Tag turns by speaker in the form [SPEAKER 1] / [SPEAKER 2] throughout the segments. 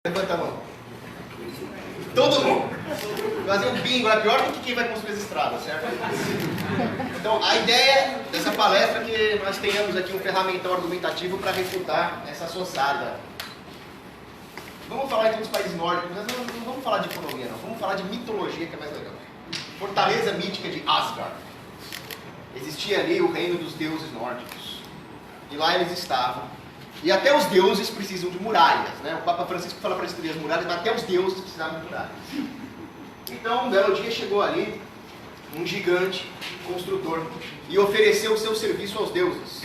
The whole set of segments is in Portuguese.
[SPEAKER 1] Levanta a mão. Todo mundo. Fazer um bingo é pior do que quem vai construir as estradas, certo? Então, a ideia dessa palestra é que nós tenhamos aqui um ferramental argumentativo para refutar essa soçada. Vamos falar então dos países nórdicos, mas não vamos falar de economia, não. Vamos falar de mitologia, que é mais legal. Fortaleza mítica de Asgard. Existia ali o reino dos deuses nórdicos. E lá eles estavam. E até os deuses precisam de muralhas, né? O Papa Francisco fala para destruir as muralhas, mas até os deuses precisavam de muralhas. Então, um belo dia chegou ali um gigante construtor e ofereceu o seu serviço aos deuses.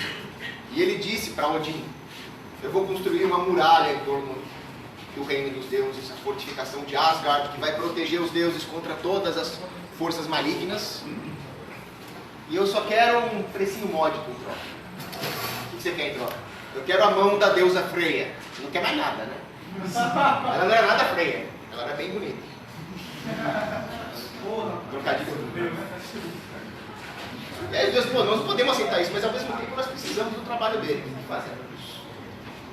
[SPEAKER 1] E ele disse para Odin: eu vou construir uma muralha em torno do reino dos deuses, a fortificação de Asgard, que vai proteger os deuses contra todas as forças malignas. E eu só quero um precinho módico em troca. O que você quer em troca? Eu quero a mão da deusa Freya. Não quer mais nada, né? Ela não era nada Freya. Ela era bem bonita. Trocadilho. E aí Deus falou, nós podemos aceitar isso, mas ao mesmo tempo nós precisamos do trabalho dele. O que fazemos?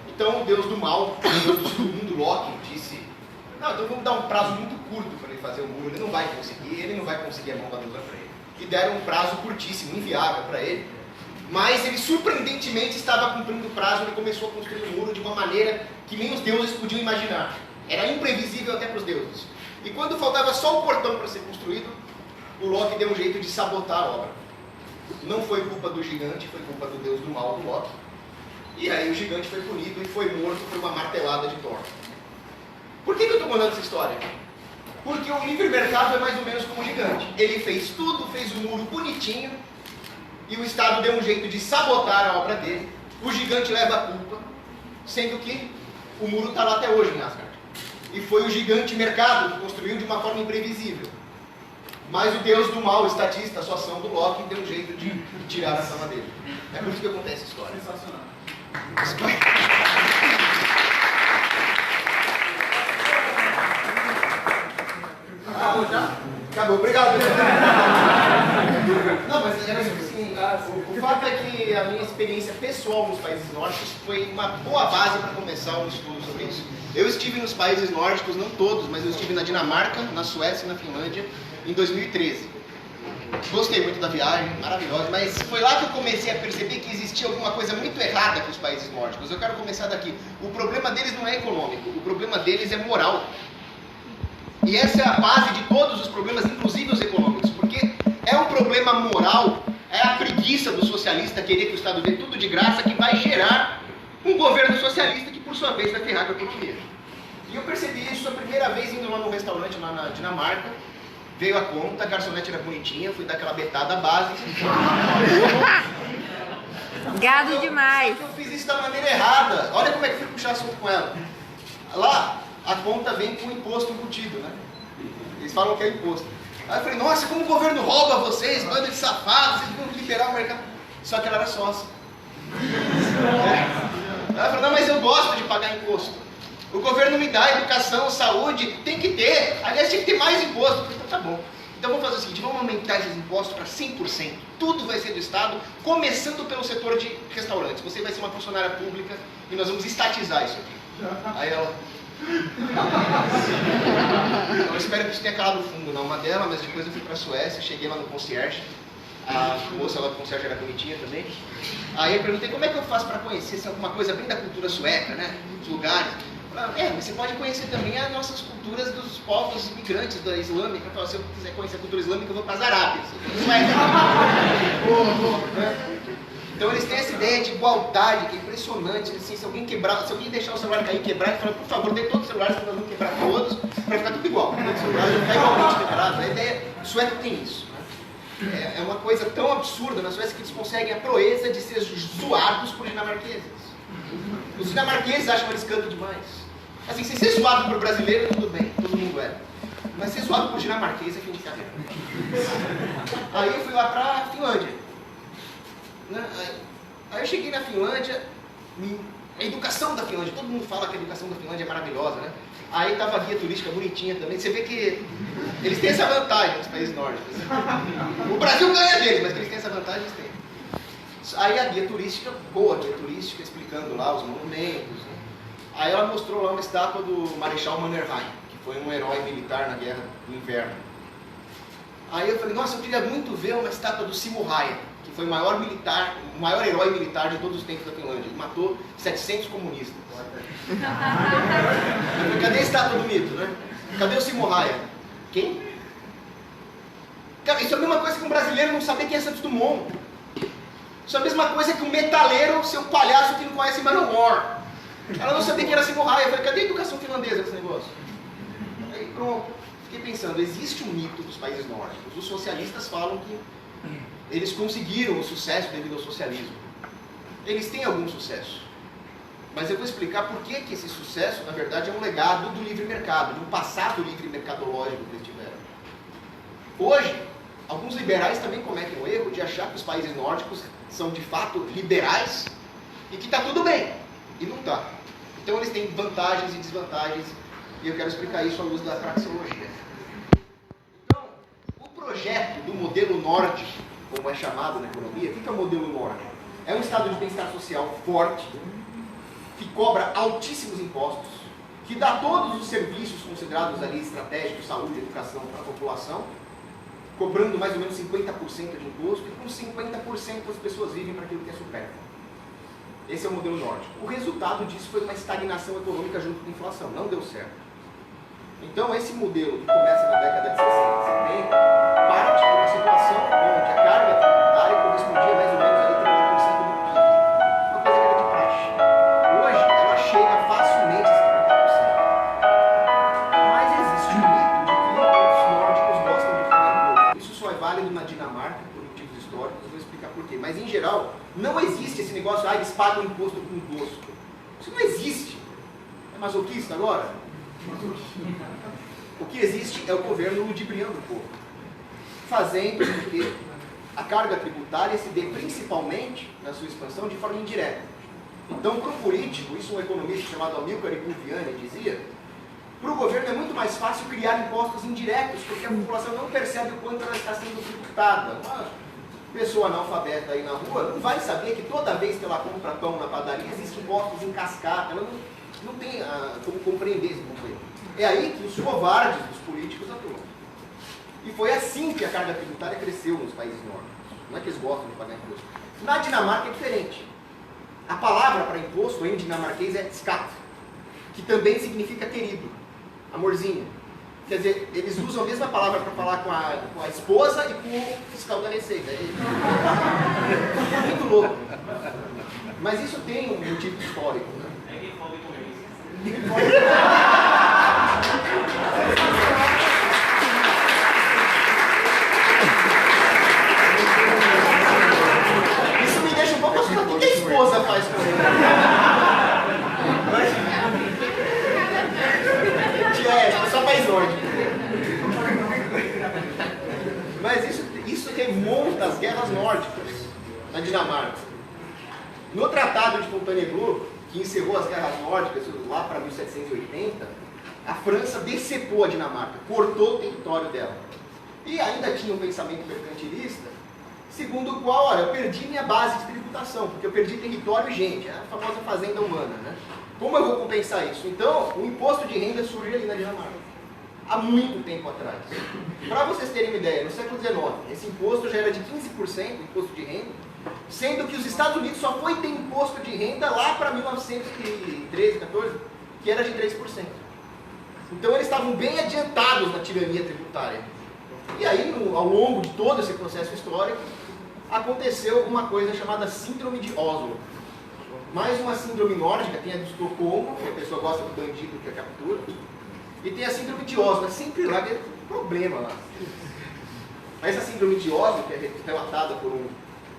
[SPEAKER 1] Então o Deus do mal, o Deus do mundo, Loki, disse: não, então vamos dar um prazo muito curto para ele fazer o muro. Ele não vai conseguir a mão da deusa Freya. E deram um prazo curtíssimo, inviável para ele. Mas ele surpreendentemente estava cumprindo o prazo. Ele começou a construir o muro de uma maneira que nem os deuses podiam imaginar. Era imprevisível até para os deuses. E quando faltava só o portão para ser construído, o Loki deu um jeito de sabotar a obra. Não foi culpa do gigante, foi culpa do deus do mal, do Loki. E aí o gigante foi punido e foi morto por uma martelada de Thor. Por que eu estou contando essa história? Porque o livre mercado é mais ou menos como o gigante. Ele fez tudo, fez o muro bonitinho, e o Estado deu um jeito de sabotar a obra dele. O gigante leva a culpa, sendo que o muro está lá até hoje em Asgard. E foi o gigante mercado que construiu de uma forma imprevisível. Mas o deus do mal, o estatista, a sua ação do Loki, deu um jeito de tirar a fama dele. É por isso que acontece essa história. Sensacional. Acabou já? Acabou, obrigado. Não, mas era assim, o fato é que a minha experiência pessoal nos países nórdicos foi uma boa base para começar um estudo sobre isso. Eu estive nos países nórdicos, não todos, mas eu estive na Dinamarca, na Suécia e na Finlândia em 2013. Gostei muito da viagem, maravilhosa, mas foi lá que eu comecei a perceber que existia alguma coisa muito errada com os países nórdicos. Eu quero começar daqui. O problema deles não é econômico, o problema deles é moral. E essa é a base de todos os problemas, inclusive os econômicos, porque é um problema moral, é a preguiça do socialista querer que o Estado dê tudo de graça que vai gerar um governo socialista que, por sua vez, vai ferrar com a economia. E eu percebi isso a primeira vez indo lá num restaurante lá na Dinamarca. Veio a conta, a garçonete era bonitinha, fui dar aquela betada base.
[SPEAKER 2] Gado demais.
[SPEAKER 1] Eu fiz isso da maneira errada. Olha como é que fui puxar assunto com ela. Lá, a conta vem com imposto embutido, né? Eles falam que é imposto. Aí eu falei, nossa, como o governo rouba vocês, banda de safados, vocês vão liberar o mercado. Só que ela era sócia. Ela falou, não, mas eu gosto de pagar imposto. O governo me dá educação, saúde, tem que ter. Aliás, tinha que ter mais imposto. Eu falei, então tá bom. Então vamos fazer o seguinte, vamos aumentar esses impostos para 100%. Tudo vai ser do Estado, começando pelo setor de restaurantes. Você vai ser uma funcionária pública e nós vamos estatizar isso aqui. Aí ela... Eu espero que isso tenha calado fundo na alma dela, mas depois eu fui para a Suécia, cheguei lá no concierge. A moça lá do concierge era bonitinha também. Aí eu perguntei como é que eu faço para conhecer se é alguma coisa bem da cultura sueca, né? Os lugares. Mas você pode conhecer também as nossas culturas dos povos imigrantes da Islâmica. Então, se eu quiser conhecer a cultura islâmica, eu vou para as Arábias. Então eles têm essa ideia de igualdade que é impressionante. Assim, se alguém deixar o celular cair e quebrar, ele fala, por favor, dê todos os celulares que nós vamos quebrar todos, para ficar tudo igual. Os celulares vão ficar igualmente quebrados. A ideia, o sueco tem isso. Né? É uma coisa tão absurda na Suécia que eles conseguem a proeza de ser zoados por dinamarqueses. Os dinamarqueses acham que eles cantam demais. Assim, se ser zoado por brasileiro, tudo bem, todo mundo é. Mas ser zoado por dinamarquês é que a gente sabe. Aí eu fui lá pra Finlândia. Aí eu cheguei na Finlândia, a educação da Finlândia, todo mundo fala que a educação da Finlândia é maravilhosa, né? Aí tava a guia turística bonitinha também. Você vê que eles têm essa vantagem nos países nórdicos. O Brasil ganha deles, mas eles têm essa vantagem, eles têm. Aí a guia turística, boa guia turística, explicando lá os monumentos, né? Aí ela mostrou lá uma estátua do Marechal Mannerheim, que foi um herói militar na Guerra do Inverno. Aí eu falei, nossa, eu queria muito ver uma estátua do Simo Häyhä, que foi o maior herói militar de todos os tempos da Finlândia. Ele matou 700 comunistas. Eu falei, cadê a estátua do mito, né? Cadê o Simo Häyhä? Quem? Cara, isso é a mesma coisa que um brasileiro não saber quem é Santos Dumont. Isso é a mesma coisa que um metaleiro ser um palhaço que não conhece Manowar. Ela não sabia quem era Simo Häyhä. Eu falei, cadê a educação finlandesa desse negócio? Aí pronto, fiquei pensando, existe um mito dos países nórdicos. Os socialistas falam que eles conseguiram o sucesso devido ao socialismo. Eles têm algum sucesso. Mas eu vou explicar por que esse sucesso, na verdade, é um legado do livre mercado, do passado livre mercadológico que eles tiveram. Hoje, alguns liberais também cometem o erro de achar que os países nórdicos são de fato liberais e que está tudo bem. E não está. Então eles têm vantagens e desvantagens e eu quero explicar isso à luz da praxeologia. Então, o projeto do modelo nórdico, como é chamado na economia, o que é o modelo nórdico? É um estado de bem-estar social forte, que cobra altíssimos impostos, que dá todos os serviços considerados ali estratégicos, saúde, educação para a população, cobrando mais ou menos 50% de imposto, e com 50% as pessoas vivem para aquilo que é supérfluo. Esse é o modelo nórdico. O resultado disso foi uma estagnação econômica junto com a inflação, não deu certo. Então esse modelo que começa na década de 60 e 70, parte de uma situação onde a carga tributária correspondia mais ou menos a 30% do PIB. Uma coisa que era de praxe. Hoje ela chega facilmente a 50%. Mas existe um mito de que os nórdicos gostam de pagar imposto. Isso só é válido na Dinamarca, por motivos históricos, eu vou explicar por quê. Mas em geral, não existe esse negócio, eles pagam imposto com gosto. Isso não existe. É masoquista agora? O que existe é o governo ludibriando o povo, fazendo com que a carga tributária se dê principalmente, na sua expansão, de forma indireta. Então, para o político, isso um economista chamado Amilcar Iglesias dizia, para o governo é muito mais fácil criar impostos indiretos, porque a população não percebe o quanto ela está sendo tributada. Uma pessoa analfabeta aí na rua não vai saber que toda vez que ela compra pão na padaria, existem impostos em cascata, ela não tem como compreender esse conceito. É aí que os covardes dos políticos atuam. E foi assim que a carga tributária cresceu nos países nórdicos. Não é que eles gostam de pagar imposto. Na Dinamarca é diferente. A palavra para imposto em dinamarquês é skatt, que também significa querido, amorzinho. Quer dizer, eles usam a mesma palavra para falar com a esposa e com o fiscal da Receita. É muito louco. Mas isso tem um motivo histórico, né? É quem fala de Isso me deixa um pouco assustado. O que a esposa faz com ele? É só país nórdico. Mas isso remonta às guerras nórdicas na Dinamarca. No Tratado de Fontainebleau, que encerrou as guerras nórdicas lá para 1780, a França decepou a Dinamarca, cortou o território dela. E ainda tinha um pensamento mercantilista, segundo o qual, olha, eu perdi minha base de tributação, porque eu perdi território e gente, a famosa fazenda humana, né? Como eu vou compensar isso? Então, o imposto de renda surgiu ali na Dinamarca, há muito tempo atrás. Para vocês terem uma ideia, no século XIX, esse imposto já era de 15%, imposto de renda, sendo que os Estados Unidos só foi ter imposto de renda lá para 1913, 14, que era de 3%. Então eles estavam bem adiantados na tirania tributária. E aí, ao longo de todo esse processo histórico, aconteceu uma coisa chamada Síndrome de Oslo. Mais uma síndrome nórdica, tem a de Estocolmo, que a pessoa gosta do bandido que a captura, e tem a síndrome de Oslo, é sempre lá, tem um problema lá. Mas essa síndrome de Oslo, que é relatada por um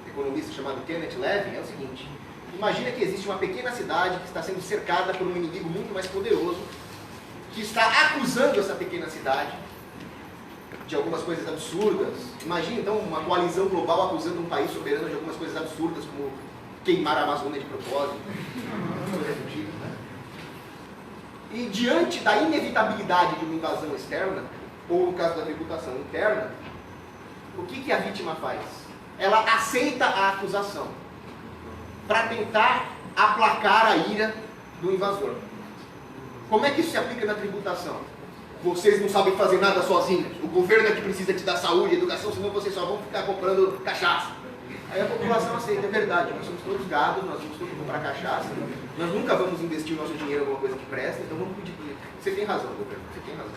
[SPEAKER 1] economista chamado Kenneth Levin, é o seguinte: imagina que existe uma pequena cidade que está sendo cercada por um inimigo muito mais poderoso, que está acusando essa pequena cidade de algumas coisas absurdas. Imagina então uma coalizão global acusando um país soberano de algumas coisas absurdas, como queimar a Amazônia de propósito, coisa do tipo, né? E diante da inevitabilidade de uma invasão externa, ou no caso da tributação interna, o que a vítima faz? Ela aceita a acusação para tentar aplacar a ira do invasor. Como é que isso se aplica na tributação? Vocês não sabem fazer nada sozinhos. O governo é que precisa te dar saúde, educação, senão vocês só vão ficar comprando cachaça. Aí a população aceita, é verdade, nós somos todos gados, nós vamos todos comprar cachaça, nós nunca vamos investir o nosso dinheiro em alguma coisa que presta, então vamos pedir dinheiro. Você tem razão, governo, você tem razão.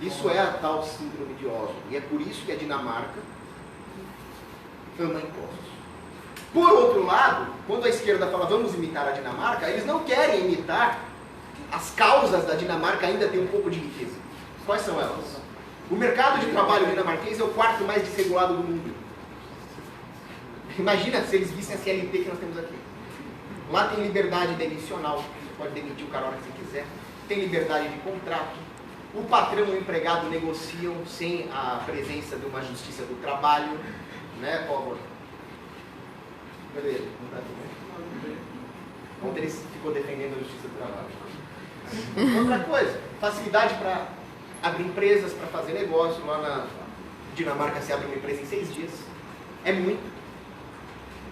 [SPEAKER 1] Isso é a tal síndrome de Oslo, e é por isso que a Dinamarca ama impostos. Por outro lado, quando a esquerda fala vamos imitar a Dinamarca, eles não querem imitar as causas da Dinamarca ainda ter um pouco de riqueza. Quais são elas? O mercado de trabalho dinamarquês é o quarto mais desregulado do mundo. Imagina se eles vissem a CLT que nós temos aqui. Lá tem liberdade demissional, você pode demitir o cara a hora que você quiser. Tem liberdade de contrato. O patrão e o empregado negociam sem a presença de uma justiça do trabalho. Né, Paulo? Beleza, não tá tudo bem. Ontem ele ficou defendendo a justiça do trabalho. Outra coisa, facilidade para abrir empresas, para fazer negócio. Lá na Dinamarca se abre uma empresa em 6 dias. É muito.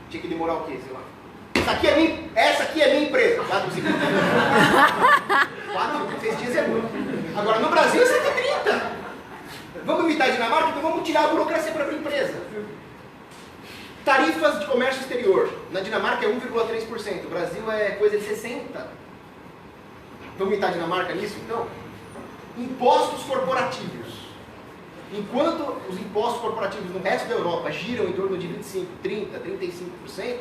[SPEAKER 1] Tinha que demorar o quê? Sei lá. Essa aqui é minha empresa. 4, 5 dias. 4, 6 dias é muito. Agora no Brasil é 130. Vamos imitar a Dinamarca, então vamos tirar a burocracia para abrir empresa. Tarifas de comércio exterior. Na Dinamarca é 1,3%. No Brasil é coisa de 60%. Vamos imitar a Dinamarca nisso, então? Impostos corporativos. Enquanto os impostos corporativos no resto da Europa giram em torno de 25%, 30%, 35%,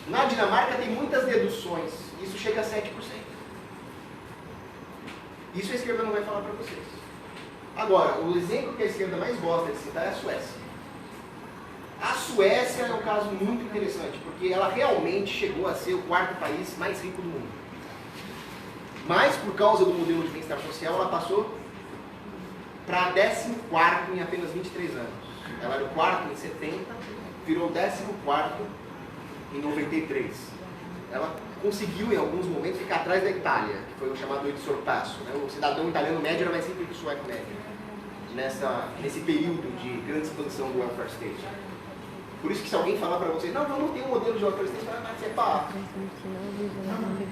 [SPEAKER 1] na Dinamarca tem muitas deduções. Isso chega a 7%. Isso a esquerda não vai falar para vocês. Agora, o exemplo que a esquerda mais gosta de citar é a Suécia. A Suécia é um caso muito interessante, porque ela realmente chegou a ser o 4º país mais rico do mundo. Mas, por causa do modelo de bem-estar social, ela passou para 14º em apenas 23 anos. Ela era o 4º em 70, virou 14º em 93. Ela conseguiu, em alguns momentos, ficar atrás da Itália, que foi o chamado de sorpasso. Né? O cidadão italiano médio era mais rico que o sueco médio, nesse período de grande expansão do welfare state. Por isso que se alguém falar para vocês, não tem um modelo de welfare state, vai ser pá.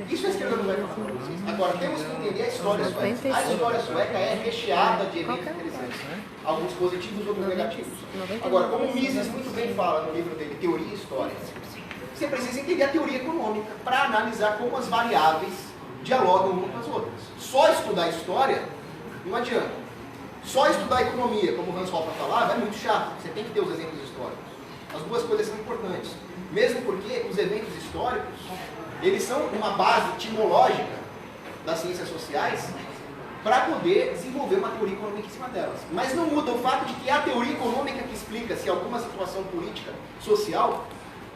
[SPEAKER 1] Isso a esquerda não vai falar para vocês. Agora, temos que entender a história sueca. A história sueca é recheada de eventos interessantes. Alguns positivos, outros negativos. Agora, como o Mises muito bem fala no livro dele, Teoria e História, você precisa entender a teoria econômica para analisar como as variáveis dialogam umas com as outras. Só estudar história não adianta. Só estudar economia, como o Hans Hoppe falava, é muito chato. Você tem que ter os exemplos históricos. As duas coisas são importantes. Mesmo porque os eventos históricos, eles são uma base etimológica das ciências sociais para poder desenvolver uma teoria econômica em cima delas. Mas não muda o fato de que é a teoria econômica que explica se alguma situação política, social,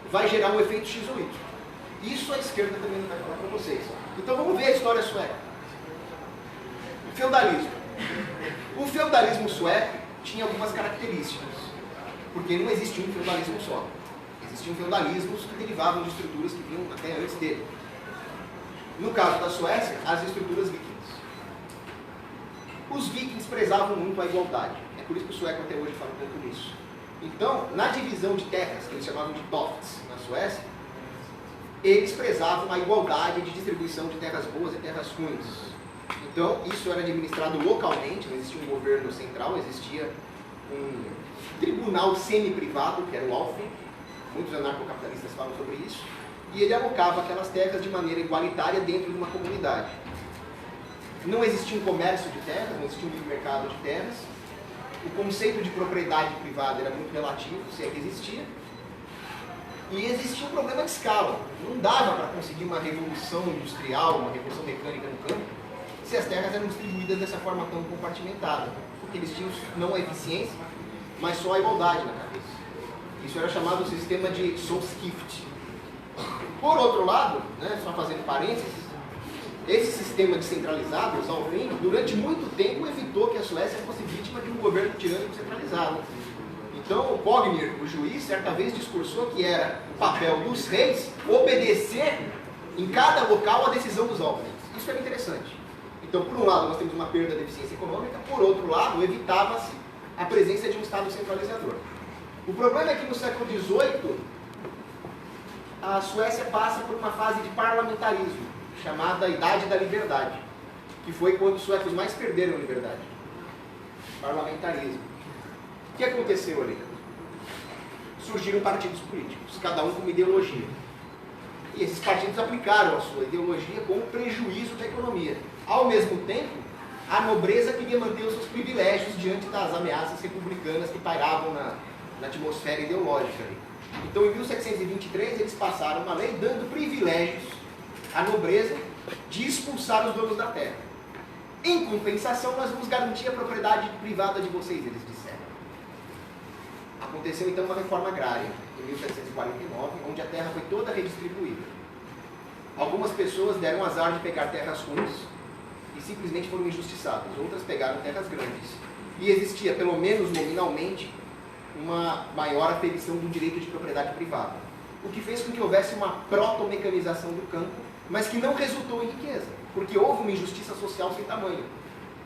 [SPEAKER 1] vai gerar um efeito X ou Y. Isso a esquerda também não vai falar para vocês. Então vamos ver a história sueca. Feudalismo. O feudalismo sueco tinha algumas características, porque não existe um feudalismo só. Existiam feudalismos que derivavam de estruturas que vinham até antes dele. No caso da Suécia, as estruturas vikings. Os vikings prezavam muito a igualdade. É por isso que o sueco até hoje fala um pouco nisso. Então, na divisão de terras, que eles chamavam de tofts na Suécia, eles prezavam a igualdade de distribuição de terras boas e terras ruins. Então, isso era administrado localmente, não existia um governo central, existia um tribunal semi-privado, que era o Althing. Muitos anarcocapitalistas falam sobre isso. E ele alocava aquelas terras de maneira igualitária dentro de uma comunidade. Não existia um comércio de terras, não existia um livre mercado de terras. O conceito de propriedade privada era muito relativo, se é que existia. E existia um problema de escala. Não dava para conseguir uma revolução industrial, uma revolução mecânica no campo, se as terras eram distribuídas dessa forma tão compartimentada. Porque eles tinham não a eficiência, mas só a igualdade na cabeça. Isso era chamado sistema de Solskift. Por outro lado, né, só fazendo parênteses, esse sistema descentralizado, o Althing, durante muito tempo evitou que a Suécia fosse vítima de um governo tirânico centralizado. Então, o Cogner, o juiz, certa vez discursou que era o papel dos reis obedecer em cada local a decisão dos Althing. Isso era interessante. Então, por um lado, nós temos uma perda de eficiência econômica, por outro lado, evitava-se a presença de um Estado centralizador. O problema é que no século XVIII, a Suécia passa por uma fase de parlamentarismo, chamada Idade da Liberdade. que foi quando os suecos mais perderam a liberdade. Parlamentarismo. O que aconteceu ali? Surgiram partidos políticos, cada um com uma ideologia. E esses partidos aplicaram a sua ideologia com prejuízo da economia. Ao mesmo tempo, a nobreza queria manter os seus privilégios diante das ameaças republicanas que pairavam na atmosfera ideológica ali. Então, em 1723, eles passaram uma lei dando privilégios à nobreza de expulsar os donos da terra. Em compensação, nós vamos garantir a propriedade privada de vocês, eles disseram. Aconteceu então uma reforma agrária, em 1749, onde a terra foi toda redistribuída. Algumas pessoas deram azar de pegar terras ruins e simplesmente foram injustiçadas. Outras pegaram terras grandes. E existia, pelo menos nominalmente, uma maior aferição do direito de propriedade privada. O que fez com que houvesse uma proto-mecanização do campo, mas que não resultou em riqueza, porque houve uma injustiça social sem tamanho.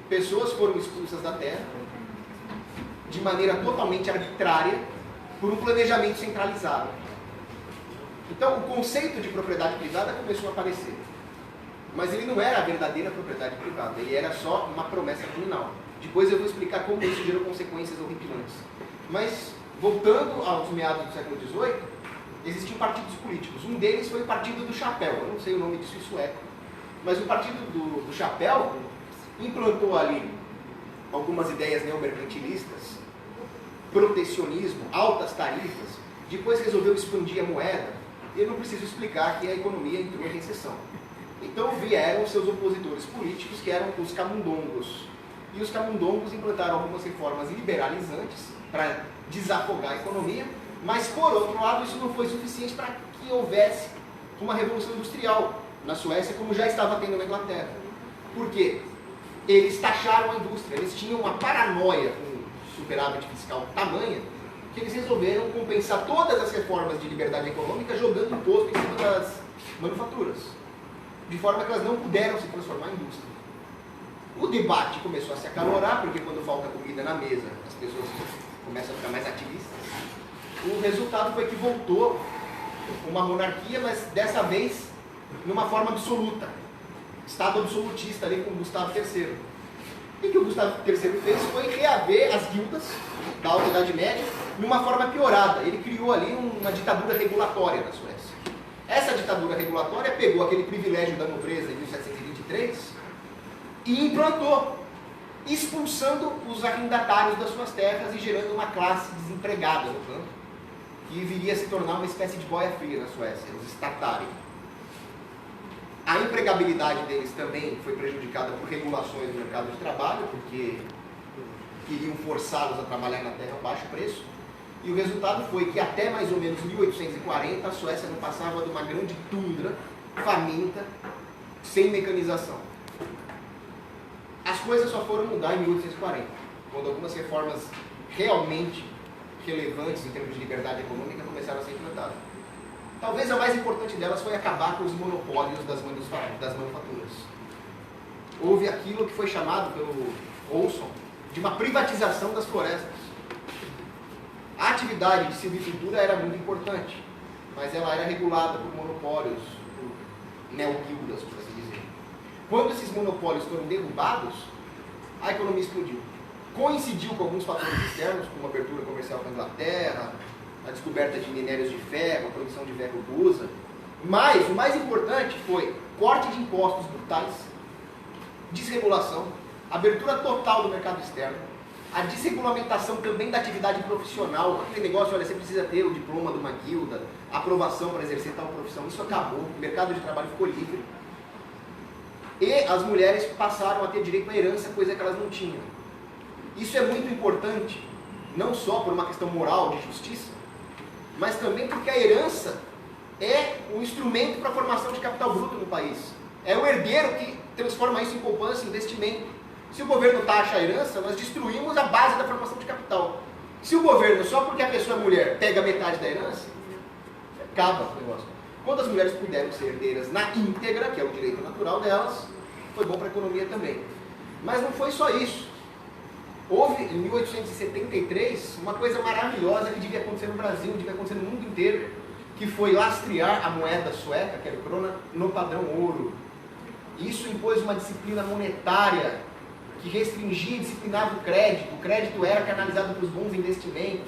[SPEAKER 1] Pessoas foram expulsas da terra de maneira totalmente arbitrária por um planejamento centralizado. Então, o conceito de propriedade privada começou a aparecer. Mas ele não era a verdadeira propriedade privada, ele era só uma promessa nominal. Depois eu vou explicar como isso gerou consequências horripilantes. Mas, voltando aos meados do século XVIII, existiam partidos políticos. Um deles foi o Partido do Chapéu, eu não sei o nome disso em sueco. Mas o Partido do Chapéu implantou ali algumas ideias neomercantilistas, protecionismo, altas tarifas, depois resolveu expandir a moeda. Eu não preciso explicar que a economia entrou em recessão. Então vieram seus opositores políticos, que eram os camundongos. E os camundongos implantaram algumas reformas liberalizantes para desafogar a economia, mas, por outro lado, isso não foi suficiente para que houvesse uma revolução industrial na Suécia, como já estava tendo na Inglaterra. Por quê? Eles taxaram a indústria, eles tinham uma paranoia com superávit fiscal tamanha, que eles resolveram compensar todas as reformas de liberdade econômica jogando imposto em cima das manufaturas, de forma que elas não puderam se transformar em indústria. O debate começou a se acalorar, porque quando falta comida na mesa, as pessoas começam a ficar mais ativistas. O resultado foi que voltou uma monarquia, mas dessa vez numa forma absoluta. Estado absolutista ali com Gustavo III. E o que o Gustavo III fez foi reaver as guildas da Alta Idade Média numa forma piorada. Ele criou ali uma ditadura regulatória na Suécia. Essa ditadura regulatória pegou aquele privilégio da nobreza em 1723 e implantou, expulsando os arrendatários das suas terras e gerando uma classe desempregada no campo, que viria a se tornar uma espécie de boia fria na Suécia, os statari. A empregabilidade deles também foi prejudicada por regulações do mercado de trabalho, porque queriam forçá-los a trabalhar na terra a baixo preço. E o resultado foi que até mais ou menos 1840 a Suécia não passava de uma grande tundra, faminta, sem mecanização. As coisas só foram mudar em 1840, quando algumas reformas realmente relevantes em termos de liberdade econômica começaram a ser implantadas. Talvez a mais importante delas foi acabar com os monopólios das manufaturas. Houve aquilo que foi chamado pelo Olson de uma privatização das florestas. A atividade de silvicultura era muito importante, mas ela era regulada por monopólios, por neoguildas, por assim dizer. Quando esses monopólios foram derrubados, a economia explodiu. Coincidiu com alguns fatores externos, como a abertura comercial com a Inglaterra, a descoberta de minérios de ferro, a produção de ferro russa. Mas o mais importante foi corte de impostos brutais, desregulação, abertura total do mercado externo, a desregulamentação também da atividade profissional, aquele negócio, olha, você precisa ter o diploma de uma guilda, aprovação para exercer tal profissão, isso acabou, o mercado de trabalho ficou livre. E as mulheres passaram a ter direito à herança, coisa que elas não tinham. Isso é muito importante, não só por uma questão moral, de justiça, mas também porque a herança é um instrumento para a formação de capital bruto no país. É o herdeiro que transforma isso em poupança e investimento. Se o governo taxa a herança, nós destruímos a base da formação de capital. Se o governo, só porque a pessoa é mulher, pega metade da herança, acaba o negócio. Quando as mulheres puderam ser herdeiras na íntegra, que é o direito natural delas, foi bom para a economia também. Mas não foi só isso. Houve, em 1873, uma coisa maravilhosa que devia acontecer no Brasil, devia acontecer no mundo inteiro, que foi lastrear a moeda sueca, que era a krona, no padrão ouro. Isso impôs uma disciplina monetária que restringia e disciplinava o crédito era canalizado para os bons investimentos.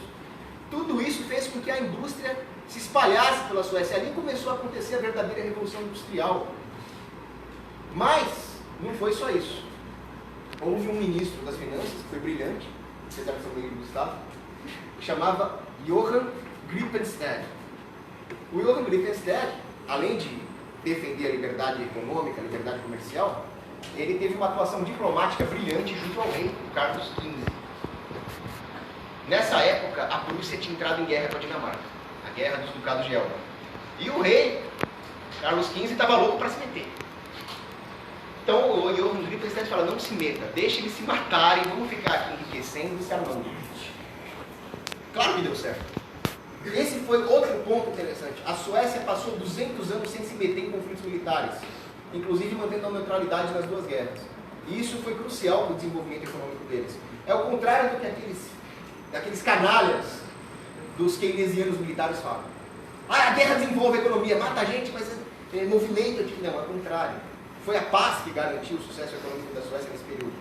[SPEAKER 1] Tudo isso fez com que a indústria se espalhasse pela Suécia. Ali começou a acontecer a verdadeira revolução industrial. Mas não foi só isso. Houve um ministro das finanças, que foi brilhante, apesar de ser meio do Estado, que chamava Johan Gripenstedt. O Johan Gripenstedt, além de defender a liberdade econômica, a liberdade comercial, ele teve uma atuação diplomática brilhante junto ao rei Carlos XV. Nessa época, a Prússia tinha entrado em guerra com a Dinamarca, a guerra dos ducados de Elba. E o rei Carlos XV estava louco para se meter. Então o Johan Gripenstedt fala, não se meta, deixe eles se matarem, vamos ficar aqui enriquecendo e se armando. Claro que deu certo. Esse foi outro ponto interessante. A Suécia passou 200 anos sem se meter em conflitos militares, inclusive mantendo a neutralidade nas duas guerras. E isso foi crucial para o desenvolvimento econômico deles. É o contrário do que daqueles canalhas dos keynesianos militares falam. Ah, a guerra desenvolve a economia, mata a gente, mas movimenta. Não, é o contrário. Foi a paz que garantiu o sucesso econômico da Suécia nesse período.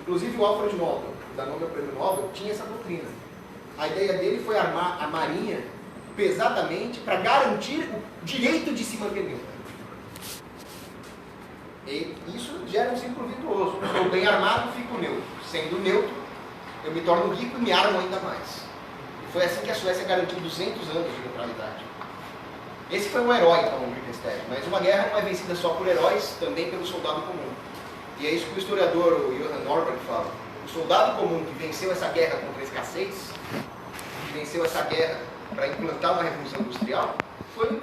[SPEAKER 1] Inclusive o Alfred Nobel, que dá nome ao prêmio Nobel, tinha essa doutrina. A ideia dele foi armar a marinha pesadamente para garantir o direito de se manter neutro. E isso gera um ciclo virtuoso. Estou bem armado, fico neutro. Sendo neutro, eu me torno rico e me armo ainda mais. E foi assim que a Suécia garantiu 200 anos de neutralidade. Esse foi um herói, então, o Gripenstedt. Mas uma guerra não é vencida só por heróis, também pelo soldado comum. E é isso que o historiador o Johan Norberg fala. O soldado comum que venceu essa guerra contra a escassez, que venceu essa guerra para implantar uma revolução industrial, foi um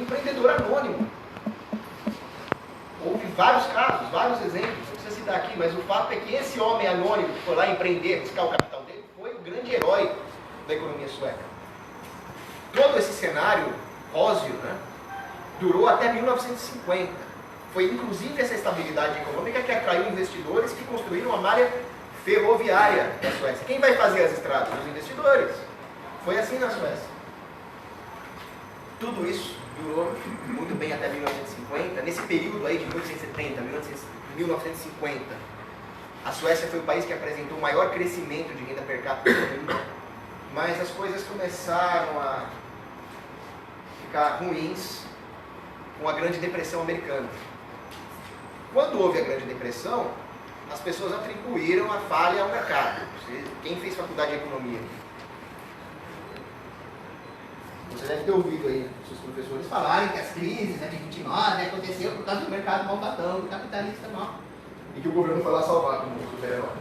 [SPEAKER 1] empreendedor anônimo. Houve vários casos, vários exemplos, não precisa citar aqui, mas o fato é que esse homem anônimo que foi lá empreender, buscar o capital dele, foi o grande herói da economia sueca. Todo esse cenário róseo, né, durou até 1950. Foi inclusive essa estabilidade econômica que atraiu investidores que construíram a malha ferroviária da Suécia. Quem vai fazer as estradas? Os investidores. Foi assim na Suécia. Tudo isso durou muito bem até 1950. Nesse período aí de 1870 a 1950, a Suécia foi o país que apresentou o maior crescimento de renda per capita do mundo. Mas as coisas começaram a ficar ruins com a Grande Depressão americana. Quando houve a Grande Depressão, as pessoas atribuíram a falha ao mercado. Quem fez faculdade de economia? Você deve ter ouvido aí seus professores falarem que as crises de 29 aconteceram por causa do mercado malvadão, do capitalista mal. E que o governo foi lá salvar como um super-herói.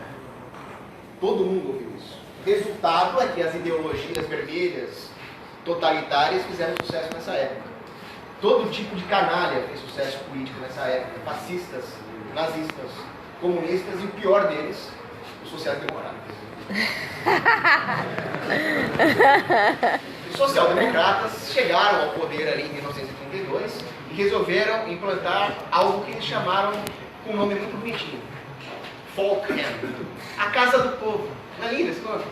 [SPEAKER 1] Todo mundo ouviu isso. O resultado é que as ideologias vermelhas totalitárias fizeram sucesso nessa época. Todo tipo de canalha fez sucesso político nessa época. Fascistas, nazistas, comunistas e o pior deles, os sociais-democratas. Os social-democratas chegaram ao poder ali em 1932 e resolveram implantar algo que eles chamaram com um nome muito bonitinho. Folkhem, a casa do povo. Não é lindo esse nome?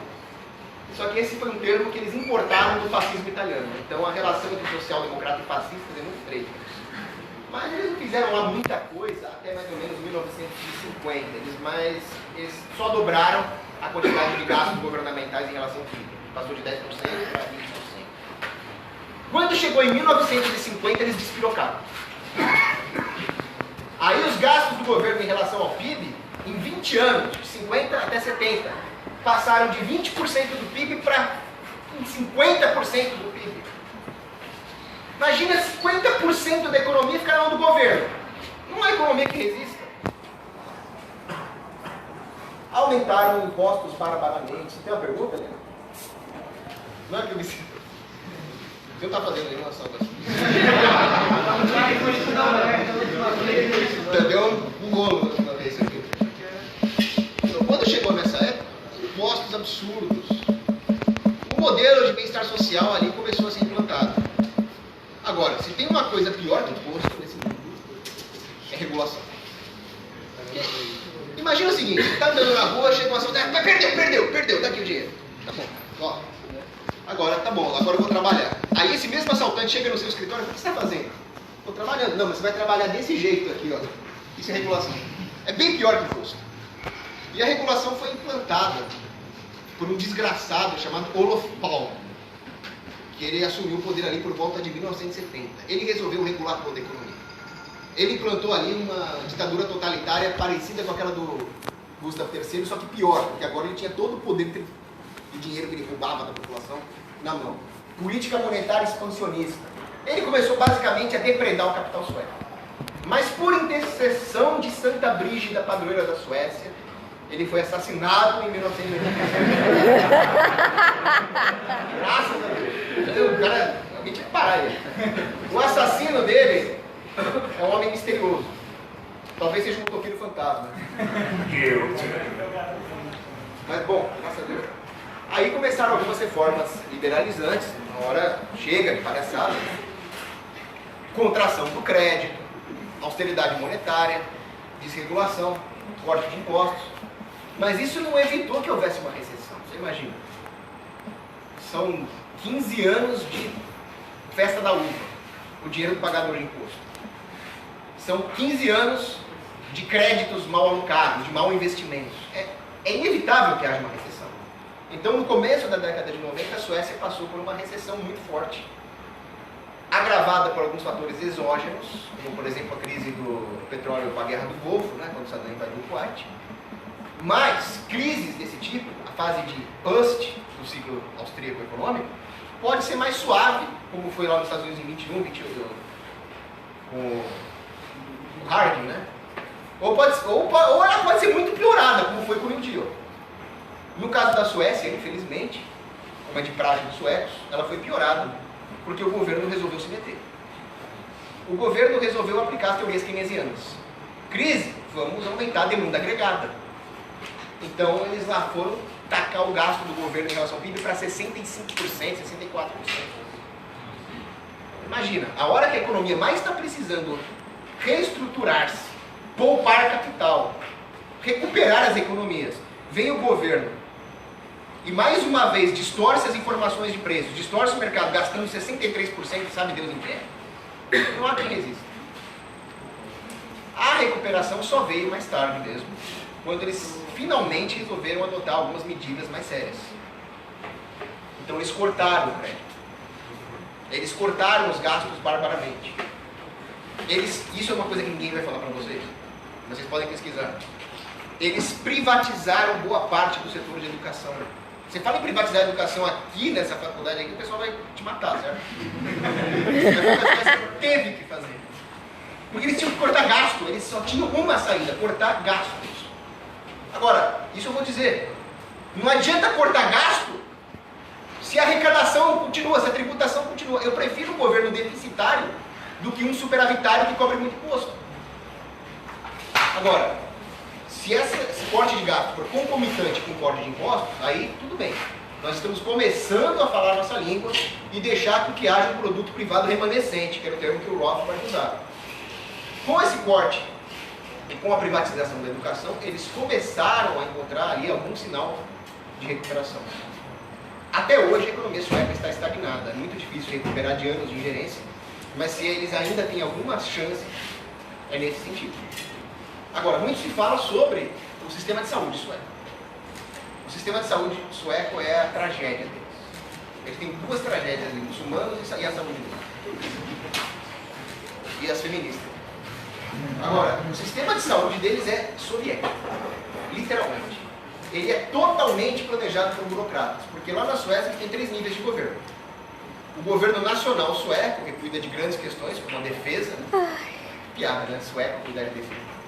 [SPEAKER 1] Só que esse foi um termo que eles importaram do fascismo italiano. Então a relação entre social-democrata e fascistas é muito estreita. Mas eles não fizeram lá muita coisa até mais ou menos 1950. Eles só dobraram a quantidade de gastos governamentais em relação ao PIB. Passou de 10% para 20%. Quando chegou em 1950, eles despirocaram. Aí os gastos do governo em relação ao PIB, em 20 anos, de 50 até 70, passaram de 20% do PIB para 50% do PIB. Imagina 50% da economia ficar na mão do governo. Não há economia que resista. Aumentaram impostos barbaramente. Você tem uma pergunta, Helena? Não é que eu me sinto. Você não está fazendo nenhuma ação assim. Deu um rolo da última vez aqui. Então, quando chegou nessa época, impostos absurdos. O modelo de bem-estar social ali começou a ser implantado. Agora, se tem uma coisa pior que imposto nesse mundo, é regulação. Porque, imagina o seguinte, você está andando na rua, chega uma ação, perdeu, tá aqui o dinheiro. Tá bom, ó. Agora, tá bom, agora eu vou trabalhar. Aí esse mesmo assaltante chega no seu escritório, o que você está fazendo? Estou trabalhando. Não, mas você vai trabalhar desse jeito aqui, ó. Isso é regulação. É bem pior que imposto. E a regulação foi implantada por um desgraçado chamado Olof Palme, que ele assumiu o poder ali por volta de 1970. Ele resolveu regular toda a economia. Ele implantou ali uma ditadura totalitária parecida com aquela do Gustav III, só que pior, porque agora ele tinha todo o poder de dinheiro que ele roubava da população na mão. Política monetária expansionista. Ele começou basicamente a depredar o capital sueco. Mas por intercessão de Santa Brígida, padroeira da Suécia, ele foi assassinado em 1993. Graças a Deus. O cara, alguém tinha que parar ele. O assassino dele é um homem misterioso. Talvez seja um motoqueiro fantasma. Mas bom, graças a Deus. Aí começaram algumas reformas liberalizantes. Uma hora chega de palhaçada. Contração do crédito, austeridade monetária, desregulação, corte de impostos. Mas isso não evitou que houvesse uma recessão. Você imagina. São 15 anos de festa da uva, o dinheiro do pagador de imposto. São 15 anos de créditos mal alocados, de mau investimentos. É inevitável que haja uma recessão. Então, no começo da década de 90, a Suécia passou por uma recessão muito forte, agravada por alguns fatores exógenos, como, por exemplo, a crise do petróleo com a Guerra do Golfo, né, quando Saddam invadiu o Kuwait. Mas crises desse tipo, a fase de bust do ciclo austríaco econômico, pode ser mais suave, como foi lá nos Estados Unidos em 21, com o Harding, né? Ou ela pode ser muito piorada, como foi com o New Deal. No caso da Suécia, infelizmente, como é de praxe dos suecos, ela foi piorada, porque o governo resolveu se meter. O governo resolveu aplicar as teorias keynesianas. Crise, vamos aumentar a demanda agregada. Então eles lá foram tacar o gasto do governo em relação ao PIB para 65%, 64%. Imagina, a hora que a economia mais está precisando reestruturar-se, poupar capital, recuperar as economias, vem o governo e mais uma vez distorce as informações de preços, distorce o mercado gastando 63%, sabe Deus em quê? Não há quem resista. A recuperação só veio mais tarde mesmo, quando eles finalmente resolveram adotar algumas medidas mais sérias. Então eles cortaram o crédito. Eles cortaram os gastos barbaramente. Isso é uma coisa que ninguém vai falar para vocês. Vocês podem pesquisar. Eles privatizaram boa parte do setor de educação. Você fala em privatizar a educação aqui nessa faculdade aqui, o pessoal vai te matar, certo? Você teve que fazer. Porque eles tinham que cortar gasto, eles só tinham uma saída, cortar gastos. Agora, isso eu vou dizer, não adianta cortar gasto se a arrecadação continua, se a tributação continua. Eu prefiro um governo deficitário do que um superavitário que cobre muito imposto. Agora, se esse corte de gasto for concomitante com o corte de impostos, aí tudo bem. Nós estamos começando a falar nossa língua e deixar com que haja um produto privado remanescente, que é o termo que o Roth vai usar. Com esse corte e com a privatização da educação, eles começaram a encontrar ali algum sinal de recuperação. Até hoje a economia sueca está estagnada, é muito difícil recuperar de anos de ingerência, mas se eles ainda têm alguma chance, é nesse sentido. Agora, muito se fala sobre o sistema de saúde sueco. O sistema de saúde sueco é a tragédia deles. Eles têm duas tragédias ali, os humanos e a saúde deles. E as feministas. Agora, o sistema de saúde deles é soviético, literalmente. Ele é totalmente planejado por burocratas, porque lá na Suécia tem 3 níveis de governo. O governo nacional sueco, que cuida de grandes questões, como a defesa, piada, né? Sueco cuida de defesa.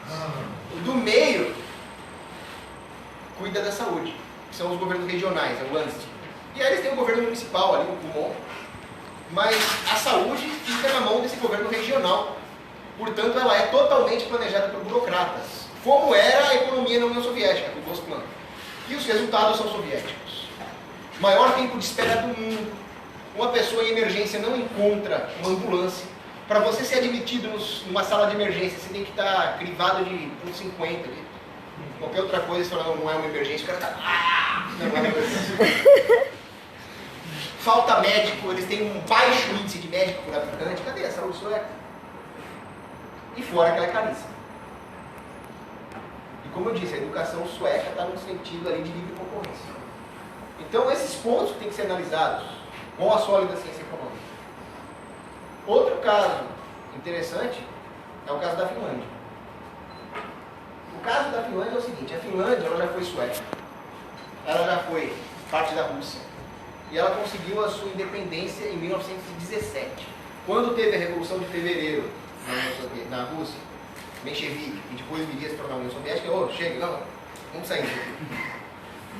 [SPEAKER 1] O do meio cuida da saúde, que são os governos regionais, é o Landsting. E aí eles têm o governo municipal ali, o pulmão, mas a saúde fica na mão desse governo regional. Portanto, ela é totalmente planejada por burocratas, como era a economia na União Soviética, com o Gosplan. E os resultados são soviéticos. Maior tempo de espera do mundo. Uma pessoa em emergência não encontra uma ambulância. Para você ser admitido numa sala de emergência, você tem que estar crivado de 1,50 ali. Qualquer outra coisa, você fala, não é uma emergência, o cara está... Não é uma emergência. Falta médico, eles têm um baixo índice de médico por habitante. Cadê a saúde sueca? E fora que ela é caríssima. E como eu disse, a educação sueca está num sentido ali de livre concorrência. Então esses pontos têm que ser analisados com a sólida ciência econômica. Outro caso interessante é o caso da Finlândia. O caso da Finlândia é o seguinte, a Finlândia ela já foi sueca, ela já foi parte da Rússia, e ela conseguiu a sua independência em 1917. Quando teve a Revolução de Fevereiro na Rússia, Menchevique, e depois viria a se tornar a União Soviética, chega, não, vamos sair daqui.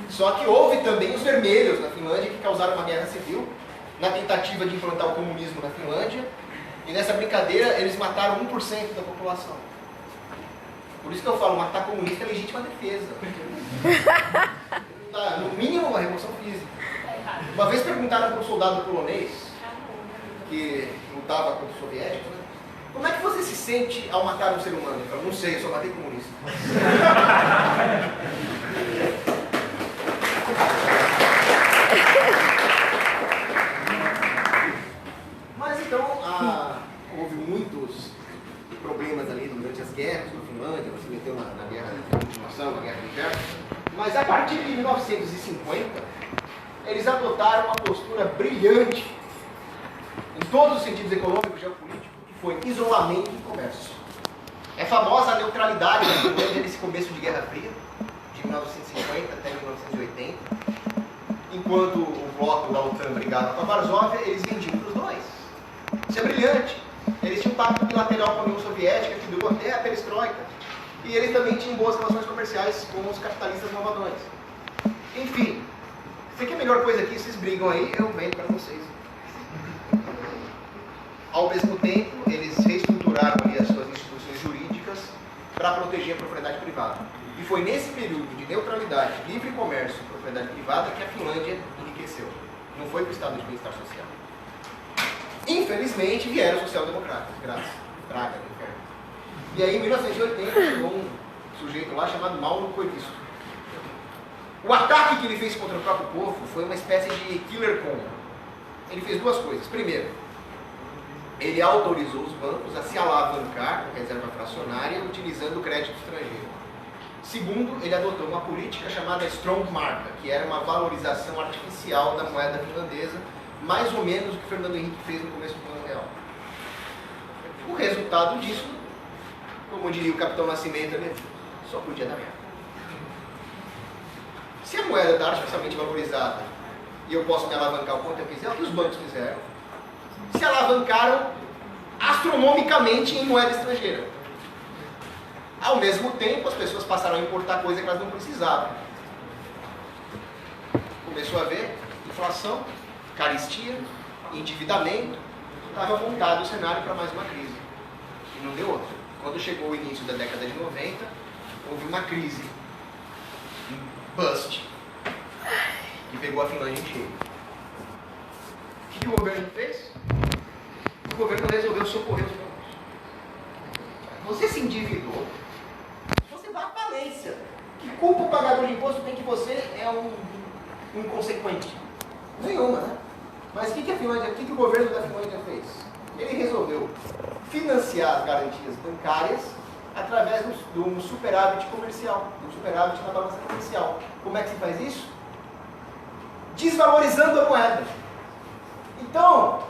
[SPEAKER 1] Só que houve também os vermelhos na Finlândia que causaram uma guerra civil, na tentativa de implantar o comunismo na Finlândia, e nessa brincadeira eles mataram 1% da população. Por isso que eu falo, matar comunista é legítima defesa. No mínimo uma revolução física. Uma vez perguntaram para um soldado polonês, que lutava contra os soviéticos, né? Como é que você se sente ao matar um ser humano? Ele falou, não sei, eu só matei comunista. Mas então, houve muitos problemas ali durante as guerras na Finlândia, você meteu na guerra de continuação, na guerra do inverno. Mas a partir de 1950, eles adotaram uma postura brilhante, em todos os sentidos econômicos e geopolíticos, que foi isolamento e comércio. É famosa a neutralidade da Finlândia nesse começo de Guerra Fria, de 1950 até 1980. Enquanto o bloco da OTAN brigava com a Varsóvia, eles vendiam para os dois. Isso é brilhante. Eles tinham um pacto bilateral com a União Soviética, que durou até a perestroika. E eles também tinham boas relações comerciais com os capitalistas malvadões. Enfim, você quer a melhor coisa aqui, vocês brigam aí, eu vendo para vocês. Ao mesmo tempo, eles reestruturaram ali as suas instituições jurídicas para proteger a propriedade privada. E foi nesse período de neutralidade, livre comércio e propriedade privada que a Finlândia enriqueceu. Não foi para o estado de bem-estar social. Infelizmente, vieram os social-democratas, graças, praga do inferno. E aí, em 1980, chegou um sujeito lá chamado Mauro Koivisto. O ataque que ele fez contra o próprio povo foi uma espécie de killer combo. Ele fez duas coisas. Primeiro, ele autorizou os bancos a se alavancar com reserva fracionária utilizando o crédito estrangeiro. Segundo, ele adotou uma política chamada Strong Mark, que era uma valorização artificial da moeda finlandesa, mais ou menos o que Fernando Henrique fez no começo do Plano Real. O resultado disso, como diria o Capitão Nascimento, só podia dar merda. Se a moeda está artificialmente valorizada e eu posso me alavancar o quanto eu quiser, é o que os bancos fizeram. Se alavancaram astronomicamente em moeda estrangeira. Ao mesmo tempo, as pessoas passaram a importar coisa que elas não precisavam. Começou a haver inflação, caristia, endividamento. Estava montado o cenário para mais uma crise. E não deu outra. Quando chegou o início da década de 90, houve uma crise, um bust, que pegou a Finlândia em cheio. O que o governo fez? O governo resolveu socorrer os bancos. Você se endividou, você vai à falência. Que culpa o pagador de imposto tem que você é um inconsequente? Nenhuma, né? Mas o que o governo da Finlândia fez? Ele resolveu financiar as garantias bancárias através de um superávit comercial, um superávit na balança comercial. Como é que se faz isso? Desvalorizando a moeda. Então,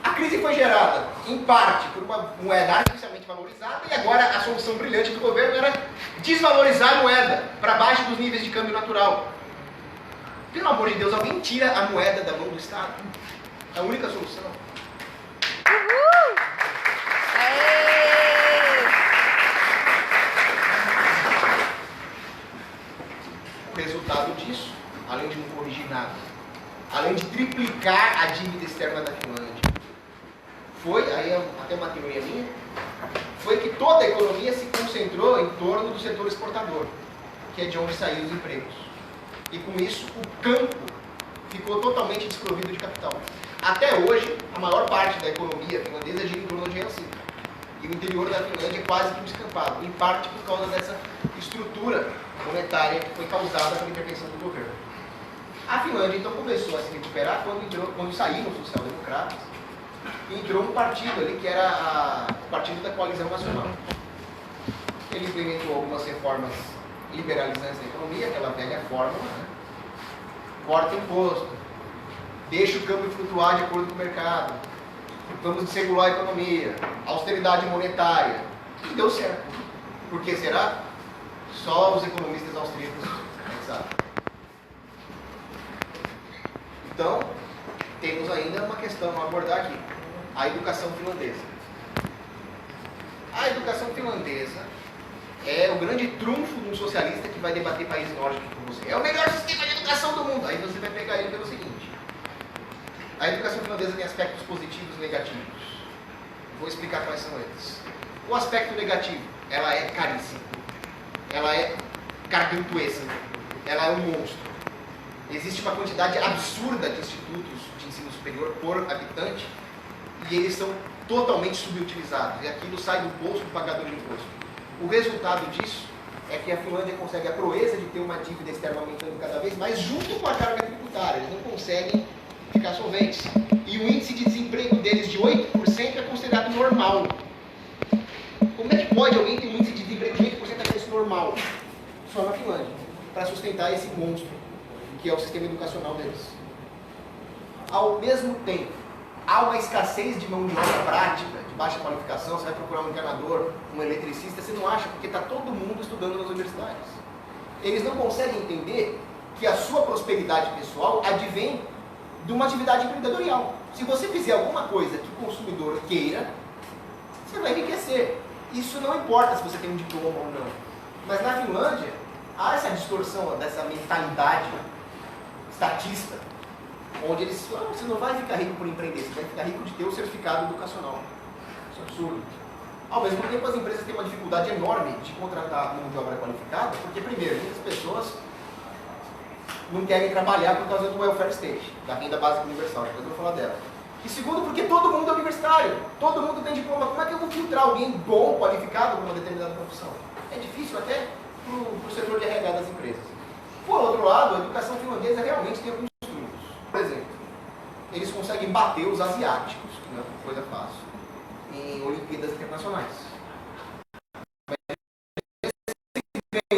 [SPEAKER 1] a crise foi gerada, em parte, por uma moeda artificialmente valorizada, e agora a solução brilhante do governo era desvalorizar a moeda para baixo dos níveis de câmbio natural. Pelo amor de Deus, alguém tira a moeda da mão do Estado. É a única solução.
[SPEAKER 2] Uhul!
[SPEAKER 1] O resultado disso, além de não corrigir nada, além de triplicar a dívida externa da Finlândia, foi, aí até uma teoria minha, foi que toda a economia se concentrou em torno do setor exportador, que é de onde saíram os empregos. E com isso, o campo ficou totalmente desprovido de capital. Até hoje, a maior parte da economia finlandesa gira em torno de Helsinki. E o interior da Finlândia é quase que um descampado, em parte por causa dessa estrutura monetária que foi causada pela intervenção do governo. A Finlândia, então, começou a se recuperar quando saíram os social-democratas e entrou um partido ali que era o Partido da Coalizão Nacional. Ele implementou algumas reformas liberalizantes da economia, aquela velha fórmula, né? Corta imposto, deixa o câmbio flutuar de acordo com o mercado, vamos desregular a economia, austeridade monetária, e deu certo. Por que será? Só os economistas austríacos sabem. Então, temos ainda uma questão a abordar aqui, a educação finlandesa. A educação finlandesa é o grande trunfo de um socialista que vai debater países nórdicos com você. É o melhor sistema de educação do mundo. Aí você vai pegar ele pelo seguinte. A educação finlandesa tem aspectos positivos e negativos. Vou explicar quais são eles. O aspecto negativo, ela é caríssima. Ela é gargantuesca. Ela é um monstro. Existe uma quantidade absurda de institutos de ensino superior por habitante e eles são totalmente subutilizados. E aquilo sai do bolso do pagador de imposto. O resultado disso é que a Finlândia consegue a proeza de ter uma dívida externa aumentando cada vez mais junto com a carga tributária. Eles não conseguem ficar solventes. E o índice de desemprego deles de 8% é considerado normal. Como é que pode alguém ter um índice de desemprego de 8% achar isso normal? Só na Finlândia. Para sustentar esse monstro, que é o sistema educacional deles. Ao mesmo tempo, há uma escassez de mão de obra prática, de baixa qualificação. Você vai procurar um encanador, um eletricista, você não acha, porque está todo mundo estudando nas universidades. Eles não conseguem entender que a sua prosperidade pessoal advém de uma atividade empresarial. Se você fizer alguma coisa que o consumidor queira, você vai enriquecer. Isso não importa se você tem um diploma ou não. Mas na Finlândia, há essa distorção dessa mentalidade estatista, onde eles falam, você não vai ficar rico por empreender, você vai ficar rico de ter o certificado educacional. Isso é absurdo. Ao mesmo tempo, as empresas têm uma dificuldade enorme de contratar mão de obra qualificada, porque, primeiro, muitas pessoas não querem trabalhar por causa do welfare state, da renda básica universal, depois eu vou falar dela. E segundo, porque todo mundo é universitário, todo mundo tem diploma. Como é que eu vou filtrar alguém bom, qualificado para uma determinada profissão? É difícil até para o setor de RH das empresas. Por outro lado, a educação finlandesa realmente tem alguns trunfos. Por exemplo, eles conseguem bater os asiáticos, que não é coisa fácil, em Olimpíadas internacionais.